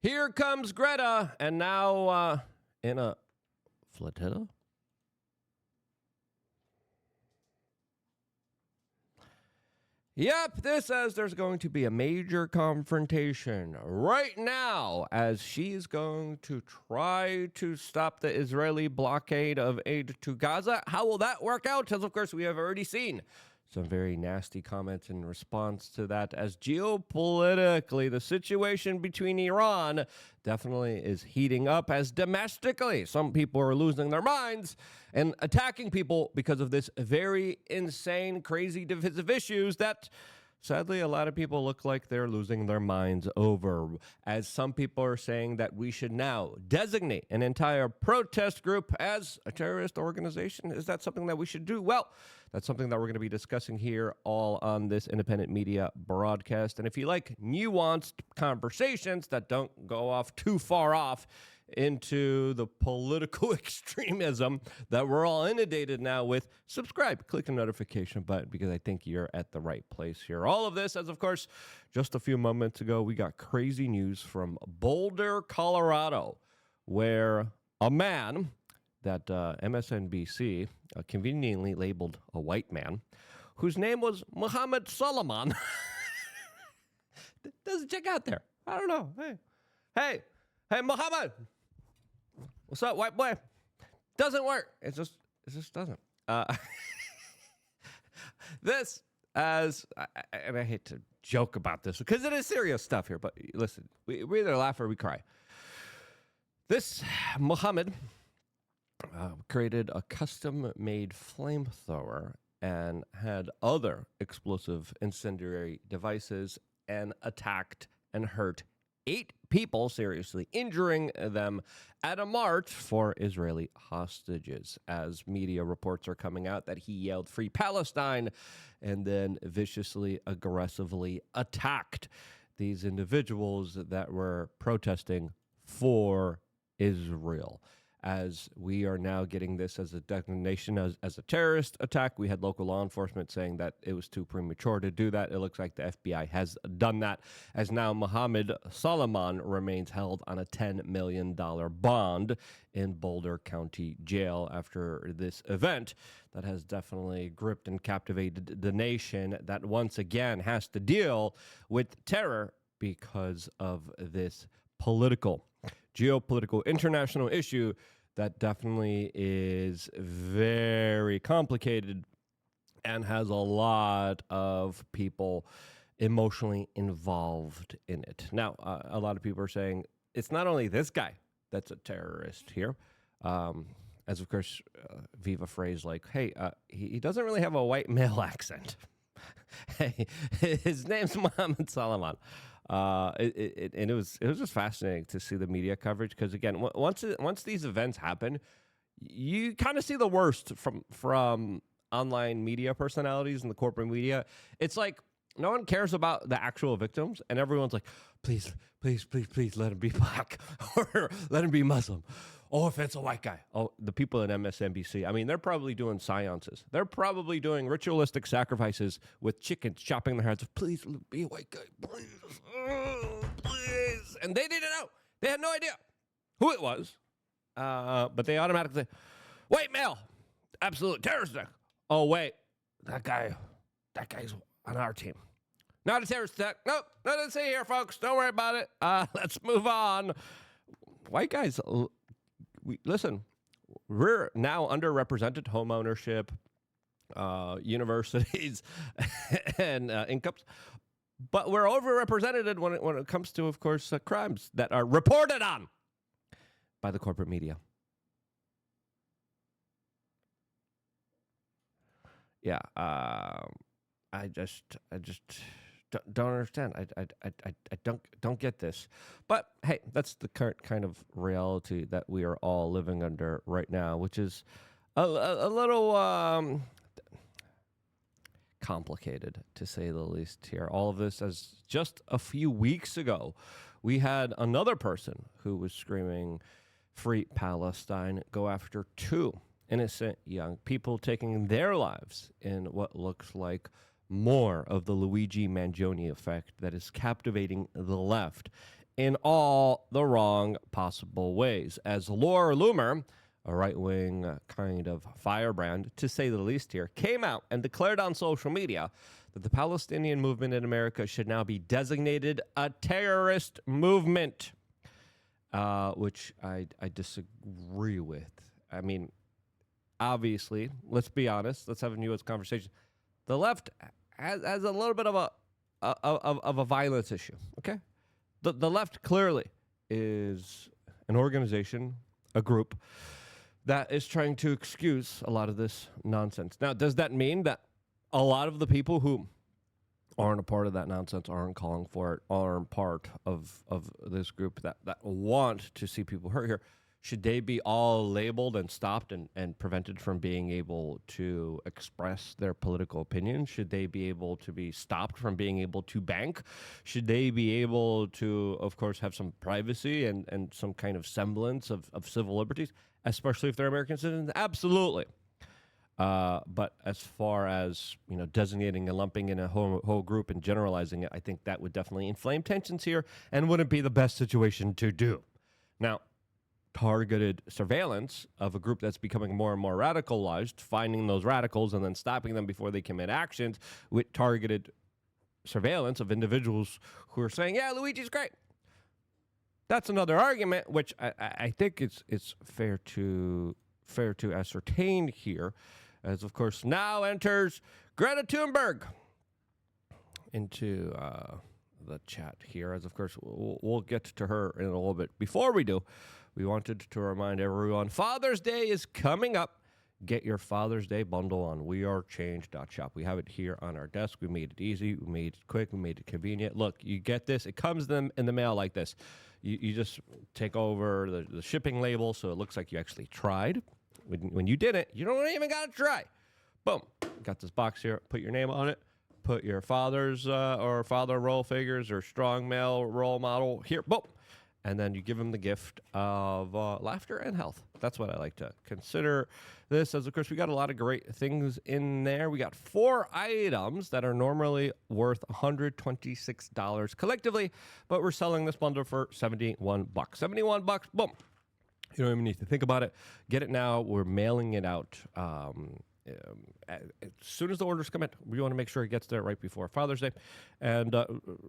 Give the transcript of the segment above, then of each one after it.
Here comes Greta, and now in a flotilla? Yep, this says there's going to be a major confrontation right now as she's going to try to stop the Israeli blockade of aid to Gaza. How will that work out? As of course, we have already seen some very nasty comments in response to that, as geopolitically, the situation between Iran definitely is heating up, as domestically, some people are losing their minds and attacking people because of this very insane, crazy, divisive issues that sadly, a lot of people look like they're losing their minds over, as some people are saying that we should now designate an entire protest group as a terrorist organization. Is that something that we should do? Well, that's something that we're going to be discussing here all on this independent media broadcast. And if you like nuanced conversations that don't go off too far off into the political extremism that we're all inundated now with, subscribe, click the notification button, because I think you're at the right place here. All of this, as of course, just a few moments ago, we got crazy news from Boulder, Colorado, where a man that MSNBC conveniently labeled a white man, whose name was Muhammad Solomon, doesn't check out there. I don't know. Hey, Muhammad. What's up, white boy? Doesn't work. It just doesn't. This, as and I hate to joke about this because it is serious stuff here, but listen, we either laugh or we cry. This Muhammad created a custom-made flamethrower and had other explosive incendiary devices and attacked and hurt 8 people, seriously injuring them at a march for Israeli hostages, as media reports are coming out that he yelled "Free Palestine" and then viciously, aggressively attacked these individuals that were protesting for Israel. As we are now getting this as a designation as a terrorist attack. We had local law enforcement saying that it was too premature to do that. It looks like the FBI has done that, as now Muhammad Solomon remains held on a $10 million bond in Boulder County Jail after this event that has definitely gripped and captivated the nation that once again has to deal with terror because of this geopolitical international issue that definitely is very complicated and has a lot of people emotionally involved in it. Now, a lot of people are saying it's not only this guy that's a terrorist here, as of course, Viva phrase like, hey, he doesn't really have a white male accent. Hey, his name's Muhammad Solomon. It was just fascinating to see the media coverage, because again, once these events happen, you kind of see the worst from online media personalities and the corporate media. It's like no one cares about the actual victims, and everyone's like, please, let him be black or let him be Muslim. Oh, if it's a white guy. Oh, the people in MSNBC, I mean, they're probably doing seances. They're probably doing ritualistic sacrifices with chickens, chopping their heads. Please be a white guy. Please. Oh, please. And they didn't know. They had no idea who it was. But they automatically say, white male, absolute terrorist. Oh, wait, that guy's on our team. Not a terrorist attack. Nope, nothing to say here, folks. Don't worry about it. Let's move on. White guys... Listen, we're now underrepresented home ownership, universities, and incomes, but we're overrepresented when it comes to, of course, crimes that are reported on by the corporate media. Yeah, I just don't understand. I don't get this. But hey, that's the current kind of reality that we are all living under right now, which is a little complicated, to say the least here. All of this, as just a few weeks ago, we had another person who was screaming "Free Palestine" go after 2 innocent young people, taking their lives in what looks like more of the Luigi Mangione effect that is captivating the left in all the wrong possible ways. As Laura Loomer, a right-wing kind of firebrand, to say the least here, came out and declared on social media that the Palestinian movement in America should now be designated a terrorist movement, which I disagree with. I mean, obviously, let's be honest. Let's have a nuanced conversation. The left has a little bit of a violence issue, okay? The left clearly is an organization, a group, that is trying to excuse a lot of this nonsense. Now, does that mean that a lot of the people who aren't a part of that nonsense, aren't calling for it, aren't part of this group that want to see people hurt here, should they be all labeled and stopped and prevented from being able to express their political opinion? Should they be able to be stopped from being able to bank? Should they be able to, of course, have some privacy and some kind of semblance of civil liberties, especially if they're American citizens? Absolutely. But as far as, designating and lumping in a whole group and generalizing it, I think that would definitely inflame tensions here and wouldn't be the best situation to do. Now, targeted surveillance of a group that's becoming more and more radicalized, finding those radicals and then stopping them before they commit actions with targeted surveillance of individuals who are saying, yeah, Luigi's great. That's another argument, which I think it's fair to ascertain here, as of course now enters Greta Thunberg into the chat here, as of course we'll get to her in a little bit. Before we do, we wanted to remind everyone Father's Day is coming up. Get your Father's Day bundle on wearechange.shop. We have it here on our desk. We made it easy. We made it quick. We made it convenient. Look, you get this. It comes in the mail like this. You just take over the shipping label so it looks like you actually tried. When you did it, you don't even got to try. Boom. Got this box here. Put your name on it. Put your father's or father role figures or strong male role model here. Boom. And then you give them the gift of laughter and health. That's what I like to consider this as. Of course, we got a lot of great things in there. We got 4 items that are normally worth $126 collectively, but we're selling this bundle for $71. $71, boom. You don't even need to think about it. Get it now. We're mailing it out as soon as the orders come in. We want to make sure it gets there right before Father's Day. And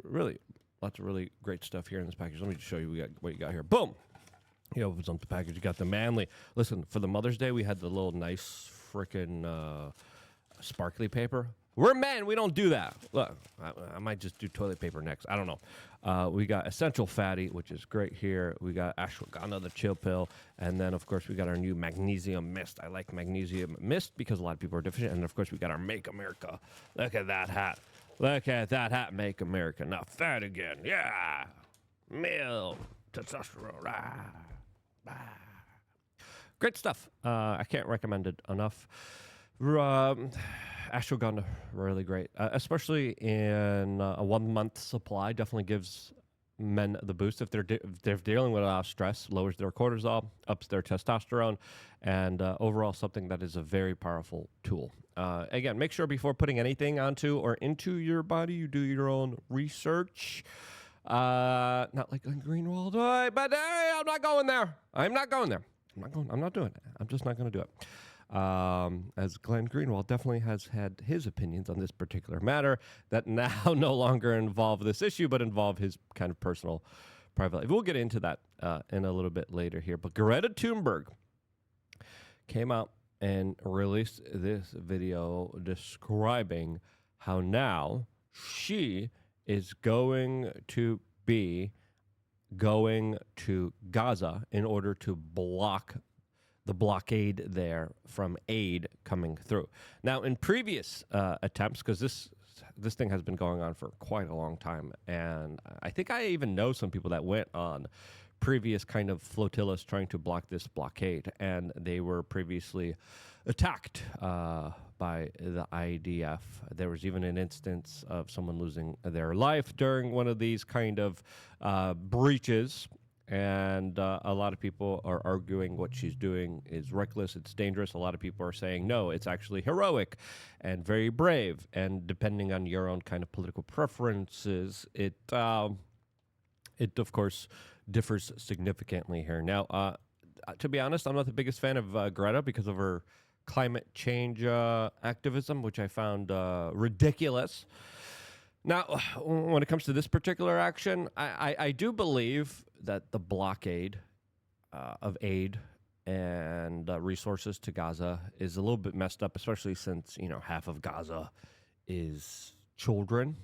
really, lots of really great stuff here in this package. Let me just show you what you got here. Boom. He opens up the package. You got the manly. Listen, for the Mother's Day, we had the little nice freaking sparkly paper. We're men. We don't do that. Look, I might just do toilet paper next. I don't know. We got Essential Fatty, which is great here. We got ashwagandha, the chill pill. And then, of course, we got our new magnesium mist. I like magnesium mist because a lot of people are deficient. And, of course, we got our Make America. Look at that hat. Look at that hat. Make America not fat again. Yeah. Male testosterone. Great stuff. I can't recommend it enough. Ashwagandha, really great, especially in a 1 month supply. Definitely gives men the boost if they're dealing with a lot of stress. Lowers their cortisol, ups their testosterone, and overall something that is a very powerful tool. Again, make sure before putting anything onto or into your body, you do your own research. Not like Glenn Greenwald, but hey, I'm not going there. I'm not doing it. I'm just not going to do it. As Glenn Greenwald definitely has had his opinions on this particular matter that now no longer involve this issue, but involve his kind of personal private life. We'll get into that in a little bit later here. But Greta Thunberg came out and released this video describing how now she is going to be going to Gaza in order to block the blockade there from aid coming through. Now, in previous attempts, because this thing has been going on for quite a long time, and I think I even know some people that went on previous kind of flotillas trying to block this blockade, and they were previously attacked by the IDF. There was even an instance of someone losing their life during one of these kind of breaches. And a lot of people are arguing what she's doing is reckless, it's dangerous. A lot of people are saying, no, it's actually heroic and very brave. And depending on your own kind of political preferences, it It, of course, differs significantly here. Now, to be honest, I'm not the biggest fan of Greta because of her climate change activism, which I found ridiculous. Now, when it comes to this particular action, I do believe that the blockade of aid and resources to Gaza is a little bit messed up, especially since, half of Gaza is children,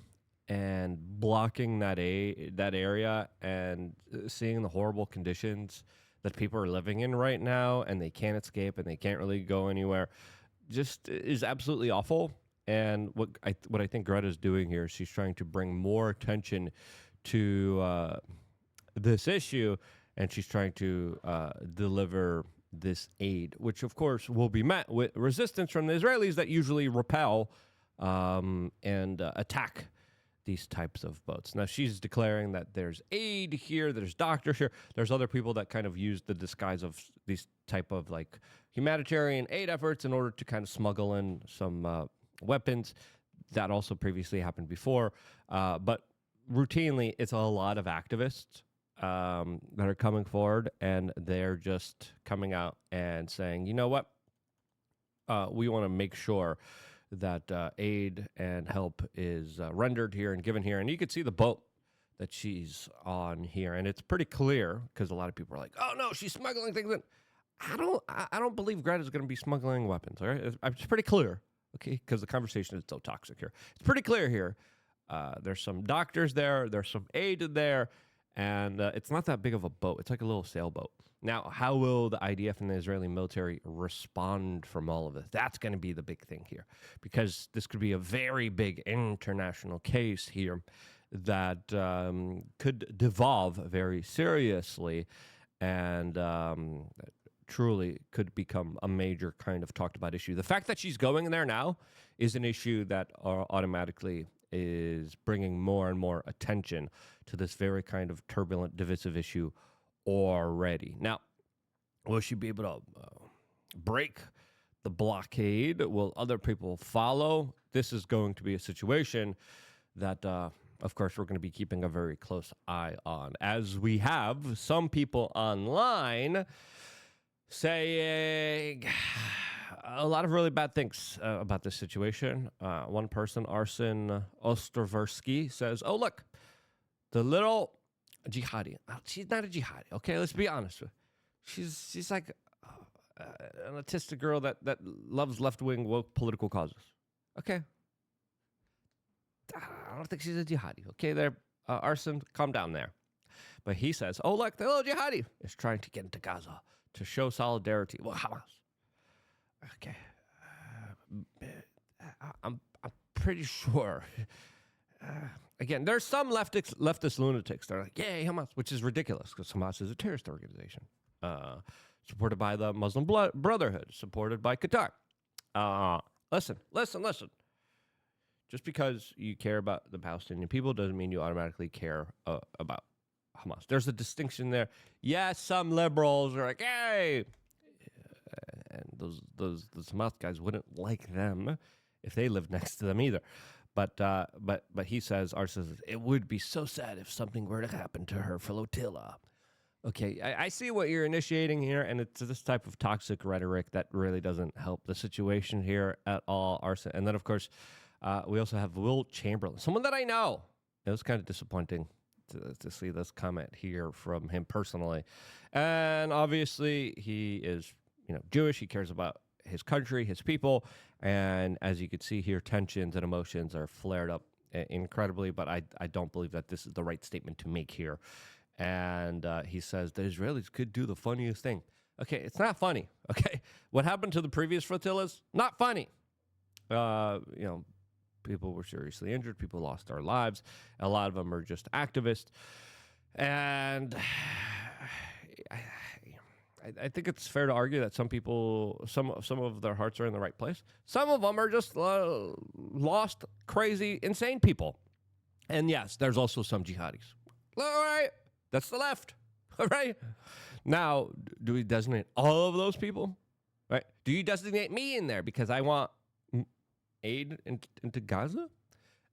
and blocking that area and seeing the horrible conditions that people are living in right now, and they can't escape and they can't really go anywhere, just is absolutely awful. And what I think Greta's doing here is she's trying to bring more attention to this issue, and she's trying to deliver this aid, which of course will be met with resistance from the Israelis that usually repel and attack these types of boats. Now, she's declaring that there's aid here, there's doctors here, there's other people that kind of use the disguise of these type of like humanitarian aid efforts in order to kind of smuggle in some weapons. That also previously happened before. But routinely, it's a lot of activists that are coming forward, and they're just coming out and saying, you know what? We want to make sure that aid and help is rendered here and given here. And you could see the boat that she's on here, and it's pretty clear because a lot of people are like, "Oh no, she's smuggling things in." I don't believe Greta's going to be smuggling weapons. All right, it's pretty clear, okay? Because the conversation is so toxic here. It's pretty clear here. There's some doctors there. There's some aid there, and it's not that big of a boat. It's like a little sailboat. Now, how will the IDF and the Israeli military respond from all of this? That's going to be the big thing here, because this could be a very big international case here that could devolve very seriously and truly could become a major kind of talked about issue. The fact that she's going there now is an issue that automatically is bringing more and more attention to this very kind of turbulent, divisive issue already. Now, will she be able to break the blockade? Will other people follow? This is going to be a situation that, of course, we're going to be keeping a very close eye on, as we have some people online saying a lot of really bad things about this situation. One person, Arsen Ostroversky, says, oh, look, the little jihadi. She's not a jihadi, okay? Let's be honest. She's like an autistic girl that loves left-wing woke political causes, okay? I don't think she's a jihadi, okay? There, Arsen, calm down there. But he says, oh, look, the little jihadi is trying to get into Gaza to show solidarity with Hamas. Okay. I'm pretty sure. Again, there's some leftist lunatics that are like, yay, Hamas, which is ridiculous because Hamas is a terrorist organization supported by the Muslim Brotherhood, supported by Qatar. Listen. Just because you care about the Palestinian people doesn't mean you automatically care about Hamas. There's a distinction there. Yes, some liberals are like, hey, and those Hamas guys wouldn't like them if they lived next to them either. But he says, it would be so sad if something were to happen to her flotilla. Okay, I see what you're initiating here, and it's this type of toxic rhetoric that really doesn't help the situation here at all, Arsen. And then, of course, we also have Will Chamberlain, someone that I know. It was kind of disappointing to see this comment here from him personally. And obviously, he is Jewish. He cares about his country, his people. And as you can see here, tensions and emotions are flared up incredibly. But I don't believe that this is the right statement to make here. And he says the Israelis could do the funniest thing. Okay, it's not funny. Okay, what happened to the previous flotillas? Not funny. People were seriously injured. People lost their lives. A lot of them are just activists. And I think it's fair to argue that some people, some of their hearts are in the right place. Some of them are just lost, crazy, insane people. And yes, there's also some jihadis. All right, that's the left. All right. Now, do we designate all of those people? Right? Do you designate me in there because I want aid into Gaza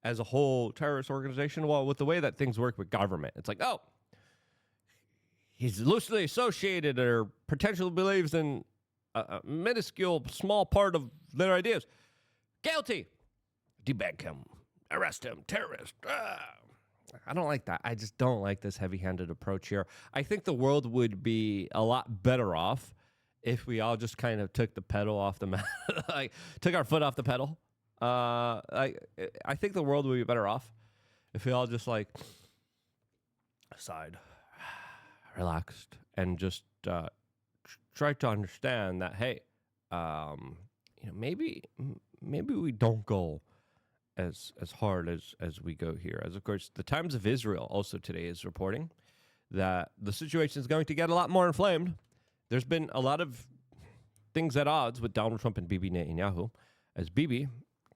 as a whole terrorist organization? Well, with the way that things work with government, it's like, oh, he's loosely associated or potentially believes in a minuscule, small part of their ideas. Guilty. Debank him. Arrest him. Terrorist. I don't like that. I just don't like this heavy-handed approach here. I think the world would be a lot better off if we all just kind of took the pedal off the like took our foot off the pedal. I think the world would be better off if we all just like sighed, relaxed, and just try to understand that, hey, maybe we don't go as hard as we go here. As of course, the Times of Israel also today is reporting that the situation is going to get a lot more inflamed. There's been a lot of things at odds with Donald Trump and Bibi Netanyahu, as Bibi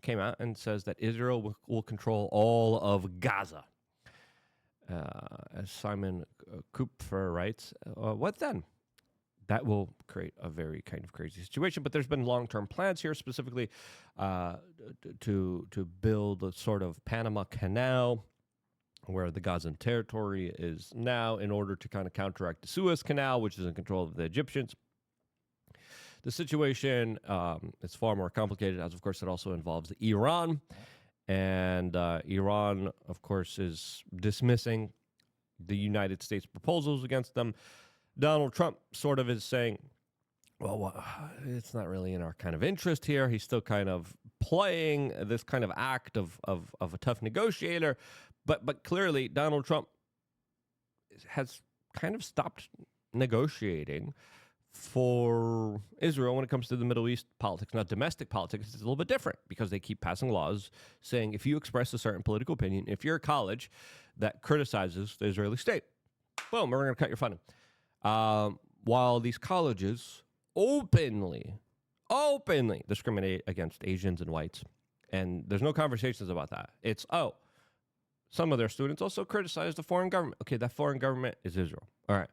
came out and says that Israel will control all of Gaza. As Simon Kupfer writes, what then? That will create a very kind of crazy situation. But there's been long-term plans here, specifically to build a sort of Panama Canal where the Gazan territory is now, in order to kind of counteract the Suez Canal, which is in control of the Egyptians. The situation is far more complicated, as of course it also involves Iran. And Iran, of course, is dismissing the United States proposals against them. Donald Trump sort of is saying, well, it's not really in our kind of interest here. He's still kind of playing this kind of act of a tough negotiator. But clearly, Donald Trump has kind of stopped negotiating for Israel when it comes to the Middle East politics. Now, domestic politics is a little bit different because they keep passing laws saying if you express a certain political opinion, if you're a college that criticizes the Israeli state, boom, we're going to cut your funding. While these colleges openly discriminate against Asians and whites, and there's no conversations about that. It's, some of their students also criticize the foreign government. Okay, that foreign government is Israel. All right.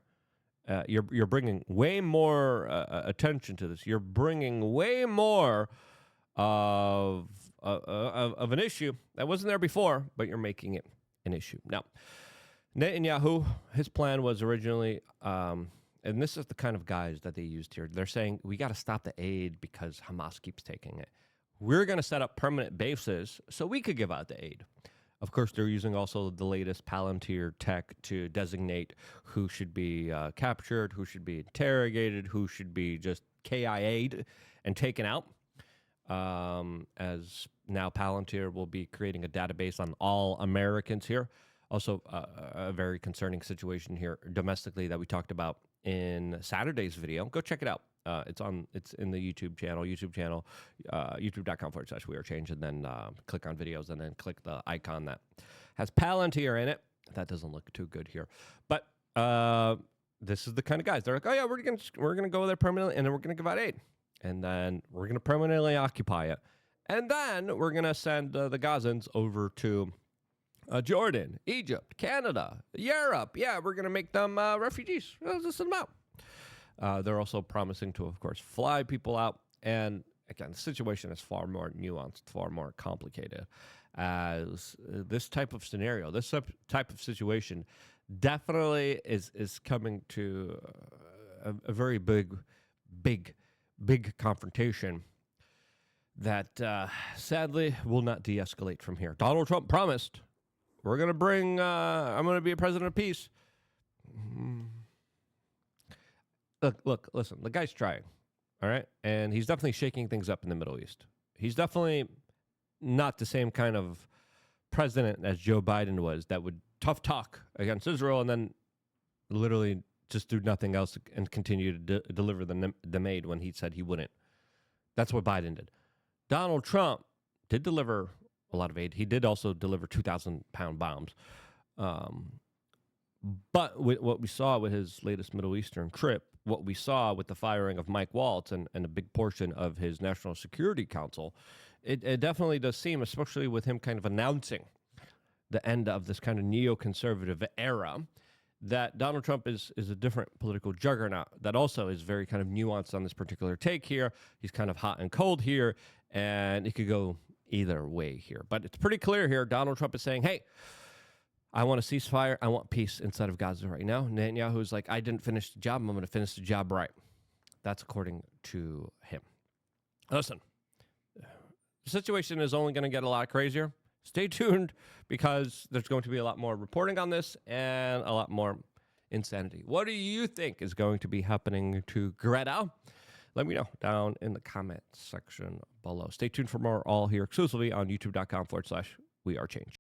You're bringing way more attention to this. You're bringing way more of an issue that wasn't there before, but you're making it an issue. Now, Netanyahu, his plan was originally, and this is the kind of guys that they used here. They're saying, we got to stop the aid because Hamas keeps taking it. We're going to set up permanent bases so we could give out the aid. Of course, they're using also the latest Palantir tech to designate who should be captured, who should be interrogated, who should be just KIA'd and taken out. As now Palantir will be creating a database on all Americans here. Also, a very concerning situation here domestically that we talked about in Saturday's video. Go check it out. It's in the YouTube channel, youtube.com/wearechange, and then click on videos, and then click the icon that has Palantir in it. That doesn't look too good here, but this is the kind of guys. They're like, oh yeah, we're gonna go there permanently, and then we're gonna give out aid, and then we're gonna permanently occupy it, and then we're gonna send the Gazans over to Jordan, Egypt, Canada, Europe. Yeah, we're gonna make them refugees. Let's send them out. They're also promising to, of course, fly people out. And again, the situation is far more nuanced, far more complicated. As this type of scenario, this type of situation definitely is coming to a very big confrontation that sadly will not de-escalate from here. Donald Trump promised, we're going to bring, I'm going to be a president of peace. Look, listen, the guy's trying, all right? And he's definitely shaking things up in the Middle East. He's definitely not the same kind of president as Joe Biden was that would tough talk against Israel and then literally just do nothing else and continue to deliver the aid when he said he wouldn't. That's what Biden did. Donald Trump did deliver a lot of aid. He did also deliver 2,000-pound bombs. But with what we saw with his latest Middle Eastern trip, what we saw with the firing of Mike Waltz and a big portion of his National Security Council, it definitely does seem, especially with him kind of announcing the end of this kind of neoconservative era, that Donald Trump is a different political juggernaut that also is very kind of nuanced on this particular take here. He's kind of hot and cold here, and it could go either way here. But it's pretty clear here, Donald Trump is saying, hey, I want a ceasefire. I want peace inside of Gaza right now. Netanyahu's like, I didn't finish the job. I'm going to finish the job right. That's according to him. Listen, the situation is only going to get a lot crazier. Stay tuned because there's going to be a lot more reporting on this and a lot more insanity. What do you think is going to be happening to Greta? Let me know down in the comment section below. Stay tuned for more, all here exclusively on youtube.com/wearechange.